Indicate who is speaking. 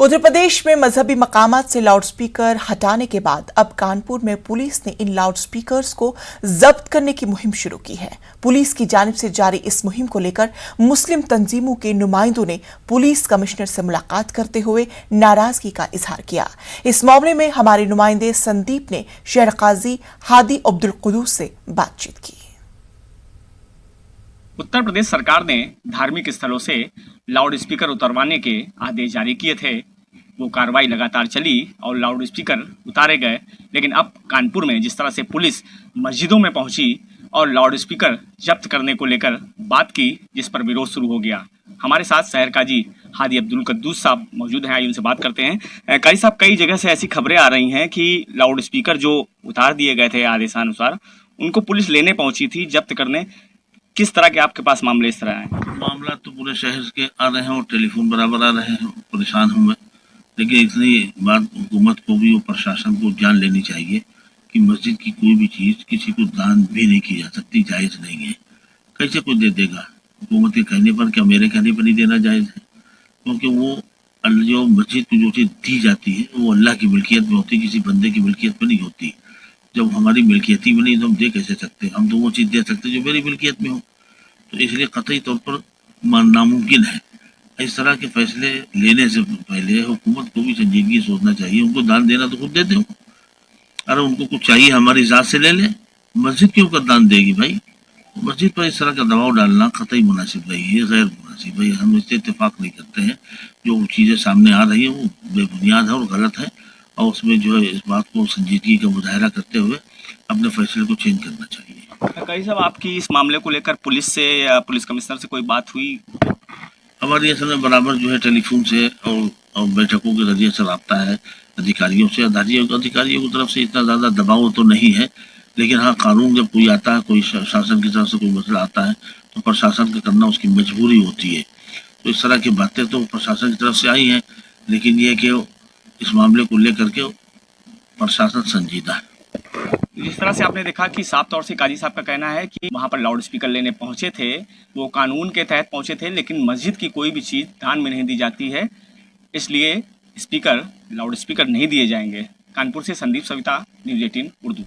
Speaker 1: उत्तर प्रदेश में मजहबी मकामात से लाउडस्पीकर हटाने के बाद अब कानपुर में पुलिस ने इन लाउडस्पीकर्स को जब्त करने की मुहिम शुरू की है। पुलिस की जानिब से जारी इस मुहिम को लेकर मुस्लिम तंजीमों के नुमाइंदों ने पुलिस कमिश्नर से मुलाकात करते हुए नाराजगी का इजहार किया। इस मामले में हमारे नुमाइंदे संदीप ने शहर काजी हादी अब्दुल कुदूस से बातचीत की।
Speaker 2: उत्तर प्रदेश सरकार ने धार्मिक स्थलों से लाउड स्पीकर उतरवाने के आदेश जारी किए थे। वो कार्रवाई लगातार चली और लाउड स्पीकर उतारे गए, लेकिन अब कानपुर में जिस तरह से पुलिस मस्जिदों में पहुंची और लाउड स्पीकर जब्त करने को लेकर बात की, जिस पर विरोध शुरू हो गया। हमारे साथ शहर काजी हादी अब्दुल कुद्दूस साहब मौजूद हैं, आइए उनसे बात करते हैं। काजी साहब, कई जगह से ऐसी खबरें आ रही हैं कि लाउड स्पीकर जो उतार दिए गए थे आदेशानुसार, उनको पुलिस लेने पहुंची थी जब्त करने। किस तरह के आपके पास मामले इस तरह हैं?
Speaker 3: मामला तो पूरे शहर के आ रहे हैं और टेलीफोन बराबर आ रहे हैं, परेशान हूँ मैं। लेकिन इतनी बात हुकूमत को भी और प्रशासन को जान लेनी चाहिए कि मस्जिद की कोई भी चीज़ किसी को दान भी नहीं की जा सकती, जायज़ नहीं है। कैसे कोई दे देगा? हुकूमत के कहने पर, क्या मेरे कहने पर नहीं देना जायज़ है? क्योंकि वो जो मस्जिद को जो चीज़ दी जाती है वो अल्लाह की मिल्कियत में होती है, किसी बंदे की मिल्कियत में नहीं होती। जब हमारी मिल्कियत ही में नहीं तो हम दे कैसे सकते? हम तो वो चीज़ दे सकते जो मेरी मिल्कियत में हो। तो इसलिए कतई तौर पर नामुमकिन है। इस तरह के फैसले लेने से पहले हुकूमत को भी संजीदगी सोचना चाहिए। उनको दान देना तो खुद देते हो, अरे उनको कुछ चाहिए हमारी ज़ात से ले ले। मस्जिद क्यों कर दान देगी भाई? मस्जिद पर इस तरह का दबाव डालना कतई मुनासिब नहीं है, गैर मुनासिब है। हम इससे इत्तेफाक नहीं करते हैं। जो चीज़ें सामने आ रही हैं वो बेबुनियाद है और गलत है, और उसमें जो है इस बात को संजीदगी का मुजाहरा करते हुए अपने फैसले को चेंज करना चाहिए।
Speaker 2: काजी साहब, आपकी इस मामले को लेकर पुलिस से या पुलिस कमिश्नर से कोई बात हुई?
Speaker 3: हमारी असल में बराबर जो है टेलीफोन से और बैठकों के जरिए से रब्ता है अधिकारियों से। अधिकारियों की तरफ से इतना ज़्यादा दबाव तो नहीं है, लेकिन हाँ, कानून जब कोई आता है, कोई शासन की तरफ से कोई मसला आता है तो प्रशासन का करना उसकी मजबूरी होती है। तो इस तरह की बातें तो प्रशासन की तरफ से आई हैं, लेकिन ये कि इस मामले को लेकर के प्रशासन संजीदा है।
Speaker 2: जिस तरह से आपने देखा कि साफ तौर से काजी साहब का कहना है कि वहां पर लाउड स्पीकर लेने पहुंचे थे, वो कानून के तहत पहुंचे थे, लेकिन मस्जिद की कोई भी चीज़ दान में नहीं दी जाती है, इसलिए लाउड स्पीकर नहीं दिए जाएंगे। कानपुर से संदीप सविता, न्यूज़ 18 उर्दू।